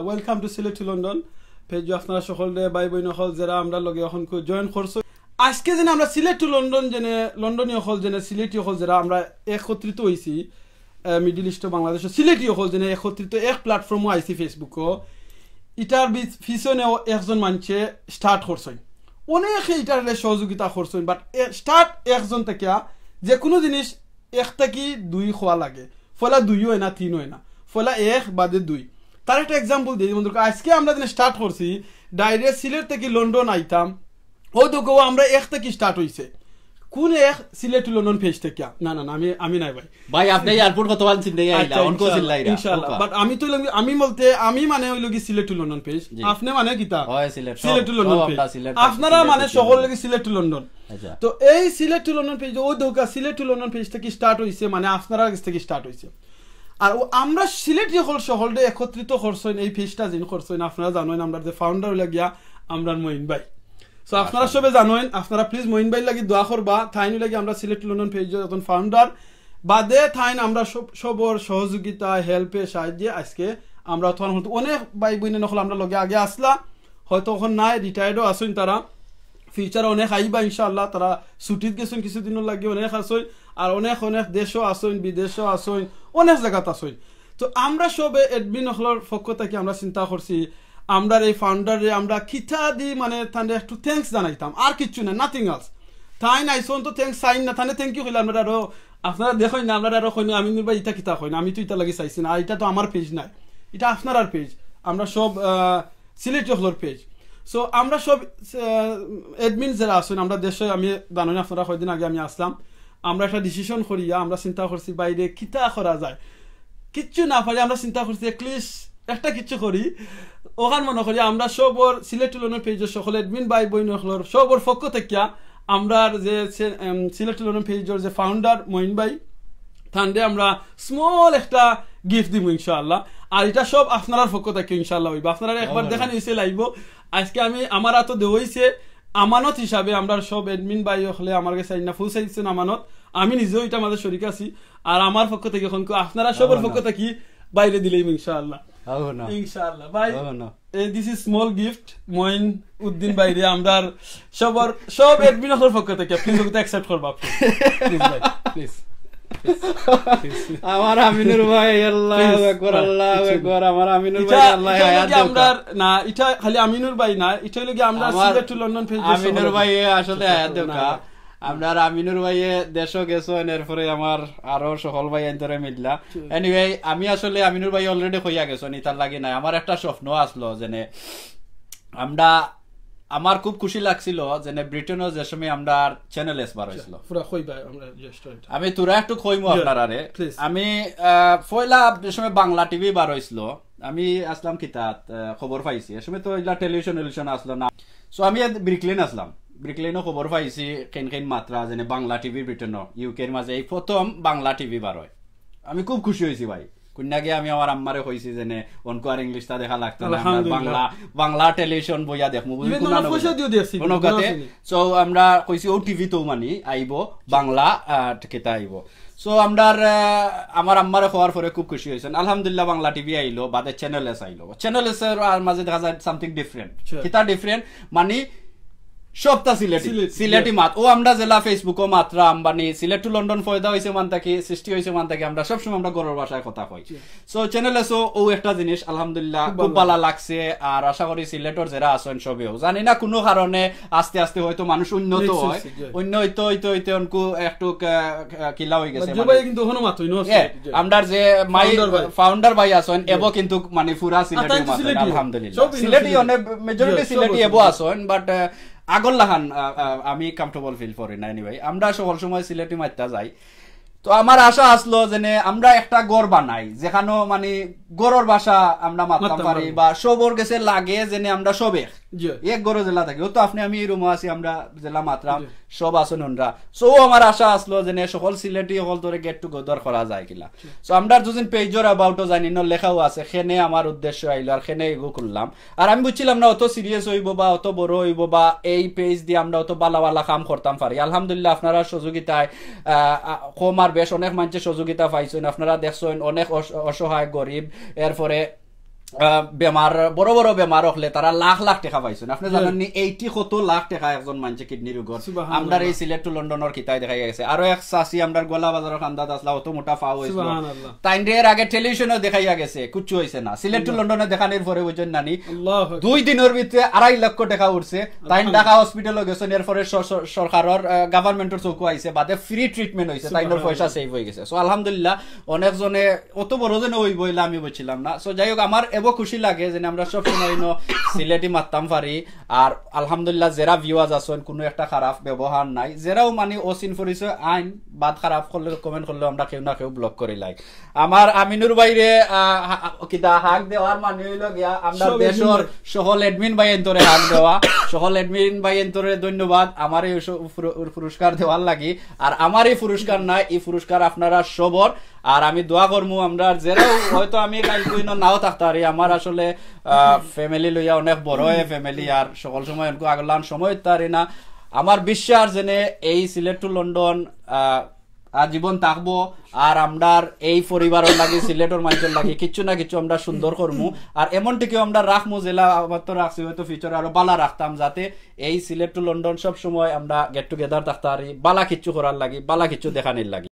welcome to Sylhet to London page আপনারা সকলে ভাই বোন হল যারা আমরা লগে এখন জয়েন করছো আজকে যেন আমরা সিলেট টু লন্ডন জেনে লন্ডনীয় হল জেনে সিলেটি হল যারা আমরা একত্রিত হইছি মিডল ইস্ট বাংলাদেশ সিলেটি হল জেনে একত্রিত এক প্ল্যাটফর্মও আইছি ফেসবুকও ইটার পিছনেও একজন মানুষে স্টার্ট করছেন অনেকে ইটার সহযোগিতা করছেন বাট স্টার্ট একজন থেকে যে কোনো জিনিস এক থেকে দুই হওয়া লাগে ফলা দুই হয় না তিন হয় না ফলা এক বাদে দুই তার একটা এক্সাম্পল দিই বন্ধু আজকে আমরা যেন স্টার্ট করছি ডাইরেক্ট সিলেট থেকে লন্ডন আইতাম ও দেখো আমরা এক থেকে স্টার্ট হইছে কোন এক সিলেট টু লন্ডন পেজ থেকে না না আমি নাই ভাই আপনি এয়ারপোর্ট কত বান চিন্তা আইলা অনকো চিল্লাইরা ইনশাআল্লাহ বাট আমি তো আমি বলতে আমি মানে হইলো কি সিলেট টু লন্ডন পেজ আপনি মানে কিতা হয় সিলেট টু লন্ডন পেজ আপনারা মানে সকল লাগি সিলেট টু লন্ডন তো এই সিলেট টু লন্ডন পেজ ও দেখো সিলেট টু লন্ডন পেজ থেকে স্টার্ট হইছে মানে আপনারা কাছ থেকে স্টার্ট হইছে আর আমরা সিলেটি হল শহরে একত্রিত করছেন এই পেজটা যিনি করছেন আপনারা জানেন আমরা যে ফাউন্ডার হইলা গিয়া আমরা মঈন ভাই সো আপনারা সবে জানেন আপনারা প্লিজ মঈন ভাই লাগি দোয়া করবা থাইনি লাগি আমরা সিলেট লন্ডন পেজের যখন ফাউন্ডার বাদে থাইন আমরা সবর সহযোগিতা হেল্পে সাহায্যে আজকে আমরা তখন অনেক ভাই বোন নকল আমরা লগে আগে আসলা হয়তো তখন নাই রিটায়ার্ডও আসুন তারা ফিউচারে অনেক আইবা ইনশাআল্লাহ তারা ছুটিত গেছেন কিছুদিনের লাগে অনেক আসুন আর অনেক অনেক দেশও আসুন বিদেশও আসুন অনেক জায়গাত আসুন তো আমরা সবে এডমিন নকলের পক্ষ থেকে আমরা চিন্তা করছি আমরা এই ফাউন্ডারে আমরা কিতা দি মানে তাদের একটু থ্যাঙ্কস জানাইতাম আর কিচ্ছু না নাথিং এলস তাই নাই শোন তো থ্যাঙ্কস সাইন না তাহলে থ্যাংক ইউ হইলে আমরা আরো আপনারা দেখেন না আমরা আরো কইনি আমি নির্বাই ইটা কিতা কইনা আমি তো ইটা লাগি চাইছি না এটা তো আমার পেজ নাই এটা আপনার পেজ আমরা সব সিলেটি হলর পেজ সো আমরা সব এডমিন যারা আছেন আমরা দেশে আমি জানি আপনারা কয়দিন আগে আমি আসলাম আমরা একটা ডিসিশন করিয়া আমরা চিন্তা করছি বাইরে কিতা করা যায় কিচ্ছু না পারি আমরা চিন্তা করছি এটলিস্ট একটা কিছু করি ওখান মনে করি আমরা সবর সিলেট লন্ডন পেজের সকল এডমিন ভাই বোন সবর পক্ষ থেকে আমরা যে সিলেট লন্ডন পেজের যে ফাউন্ডার মঈন ভাই তান্ডে আমরা স্মল একটা গিফট দিব ইনশাআল্লাহ আর এটা সব আপনার পক্ষ থেকে ইনশাআল্লাহ হইব আপনারা একবার দেখান হইছে লাইব আজকে আমি আমার হাতে দেওয়া হইছে আমানত হিসাবে আমরা সব এডমিন ভাই হলে আমার কাছে না ফুল সাইজের আমানত আমি নিজেও এটা আমাদের শরীক আছি আর আমার পক্ষ থেকে এখন আপনারা সবার পক্ষ থেকে বাইরে দিলেই ইনশাআল্লাহ ইনশাআল্লাহ ভাই this is small gift Moin Uddin বাইরে আমরা সবার সব এডমিনের পক্ষ থেকে প্লিজ ওটা অ্যাকসেপ্ট করবা প্লিজ ভাই প্লিজ আমার আমিনুর ভাই আল্লাহু আকবার আল্লাহু আকবার আমার আমিনুর ভাই আল্লাহ হায়াত দেক আমরা না এটা খালি আমিনুর ভাই না এটা লাগি আমরা Sylhet to London page Aminur ভাই আসলে হায়াত দেক আমরা আমিনুর ভাই দেশও গেছো এরপরে আমার আরো সকল ভাই এন্তরে মিললা এনিওয়ে আমি আসলে আমিনুর ভাই অলরেডি কইয়া গেছো নি তার লাগি নাই আমার একটা স্বপ্ন আসলো যে আমরা আমার খুব খুশি লাগছিল যে ব্রিটেনও যে সময় আমরা চ্যানেল এসবার হয়েছিল আমি তোরা একটু কইমু আপনারা আমি পয়লা যে সময় বাংলা টিভি বার হয়েছিল আমি আসলাম কিতাত খবর পাইছি এ সময় তো এগুলা টেলিভিশন আসলো না সো আমি ব্রিকলেন আসলাম ব্রিকলেনও খবর পাইছি কেন মাত্রা যে বাংলা টিভি ব্রিটেনও ইউকের মাঝে এই প্রথম বাংলা টিভি বার হয় আমি খুব খুশি হয়েছি ভাই কুন্যাগে আমি আমার আম্মারে কইছি যে অনকো আর ইংলিশটা দেখা লাগতো না বাংলা বাংলা টেলিভিশন বইয়া দেখমু কোনো কথা সো আমরা কইছি ও টিভি তো মানি আইবো বাংলা কেতা আইবো সো আমরা আমার আম্মারে হওয়ার পরে খুব খুশি হয়েছেন আলহামদুলিল্লাহ বাংলা টিভি আইলো বাদে চ্যানেল এস আইলো চ্যানেল এস এর মাঝে দেখা যায় সামথিং ডিফারেন্ট কেতা ডিফারেন্ট মানে সবটা সিলেটি মাত ও আমরা জেলা ফেসবুকও মাত্রা আম্বানি সিলেট টু লন্ডন ফয়দা হয়েছে মান থাকি সৃষ্টি হয়েছে মান থাকি আমরা সবসময় আমরা গরুর ভাষায় কথা কই সো চ্যানেল এসো ও একটা জিনিস আলহামদুলিল্লাহ খুব ভালো লাগছে আর আশা করি সিলেটর যারা আছেন সবেও জানি না কোনো কারণে আস্তে আস্তে হয়তো মানুষ উন্নত হয় হইতে অনকু একটু কিলা হয়ে গেছে কিন্তু এখনো মাত হইনো আমরা যে মাই ফাউন্ডার ভাই আছেন এবো কিন্তু মানে পুরা সিলেটি মাত আলহামদুলিল্লাহ সিলেটি অনেক মেজরিটি সিলেটি এবো আছেন বাট আগল লাহান আমি কমফর্টেবল ফিল করি না এনিওয়ে আমরা সকল সময় সিলেটি মাত্রা যাই তো আমার আশা আসলো যে আমরা একটা গড় বানাই যেখানে মানে গড়ের ভাষা আমরা মারতাম পারি বা সবর গেছে লাগে যে আমরা সবে এক গড় জেলা থাকি তো আপনি আমি রুমো আছি আমরা জেলা মাত্রাম সব আসুন ওনরা সো আমার আশা আসলো যে সকল সিলেটি সকল ধরে গেট টুগেদার করা যায় কিলা সো আমরা দুজন পেজর অ্যাবাউটও জানি না লেখাও আছে সেনে আমার উদ্দেশ্য আইলো আর সেনে এগো করলাম আর আমি বুঝছিলাম না অত সিরিয়াস হইব বা অত বড় হইব বা এই পেজ দিয়ে আমরা অত বালা কাম করতাম পারি আলহামদুলিল্লাহ আপনারা সহযোগিতায় কম আর বেশ অনেক মানুষের সহযোগিতা পাইছেন আপনারা দেখছেন অনেক অসহায় গরিব এরপরে বেমার বড় বড় বেমার হলে তারা লাখ লাখ টাকা পাইছেন আপনি জানেন নি 80 কত লাখ টাকা একজন মানুষে কিডনি রোগর আমরা এই সিলেট টু লন্ডনের কিতায় দেখা গেছে আরো এক সাসি আমরা গোলা বাজারের খান্দাত আসলা অত মোটা পাও হইছিল তাইনের আগে টেলিভিশনে দেখাইয়া গেছে কিচ্ছু হইছে না সিলেট টু লন্ডনে দেখানোর পরে বুঝছেন নানি 2 দিনের ভিতরে 2.5 লক্ষ টাকা উঠছে তাই ঢাকা হসপিটালে গেছেন এর পরে সরকারের গভর্নমেন্টের চৌকো আইছে বাদে ফ্রি ট্রিটমেন্ট হইছে তাইনের পয়সা সেভ হয়ে গেছে সো আলহামদুলিল্লাহ অনেকজনে অত বড় জনে হই বইলা আমি বলছিলাম না সো যাই হোক আমার এব খুশি লাগে যে আমরা সব সময় সিলেটি মারতাম পারি আর আলহামদুলিল্লাহ যারা ভিউয়ার্স আছেন কোনো একটা খারাপ ব্যবহার নাই যারাও মানে অসিন পরিচয় আইন বাদ খারাপ করলে কমেন্ট করলে আমরা কেউ না কেউ ব্লক করি লাই আমার আমিনুর বাইরে কিটা হাক দেওয়ার মানে হইল গিয়া আমরা দেশের সকল এডমিন ভাই এন্তরে হাক দেওয়া সকল এডমিন ভাই এন্তরে ধন্যবাদ আমার এই পুরস্কার দেওয়ার লাগি আর আমার এই পুরস্কার নাই এই পুরস্কার আপনারা সবর আর আমি দোয়া করবো আমরা যারাও হয়তো আমি কালকে নাও থাকতে পারি আমার আসলে ফ্যামিলি লইয়া অনেক বড় ফ্যামিলি আর সকল সময় আগলান সময় তারি না আমার বিশ্বাস জেনে এই সিলেট টু লন্ডন আজীবন থাকবো আর আমরা এই পরিবারের লাগি সিলেটের মানুষের লাগি কিছু না কিছু আমরা সুন্দর করবো আর এমনটিকে আমরা রাখবো জেলা আমার তো রাখছি হয়তো ফিউচার আরো বালা রাখতাম যাতে এই সিলেট টু লন্ডন সব সময় আমরা গেট টুগেদার থাকতে পারি বালা কিচ্ছু করার লাগি বালা কিচ্ছু দেখানির লাগি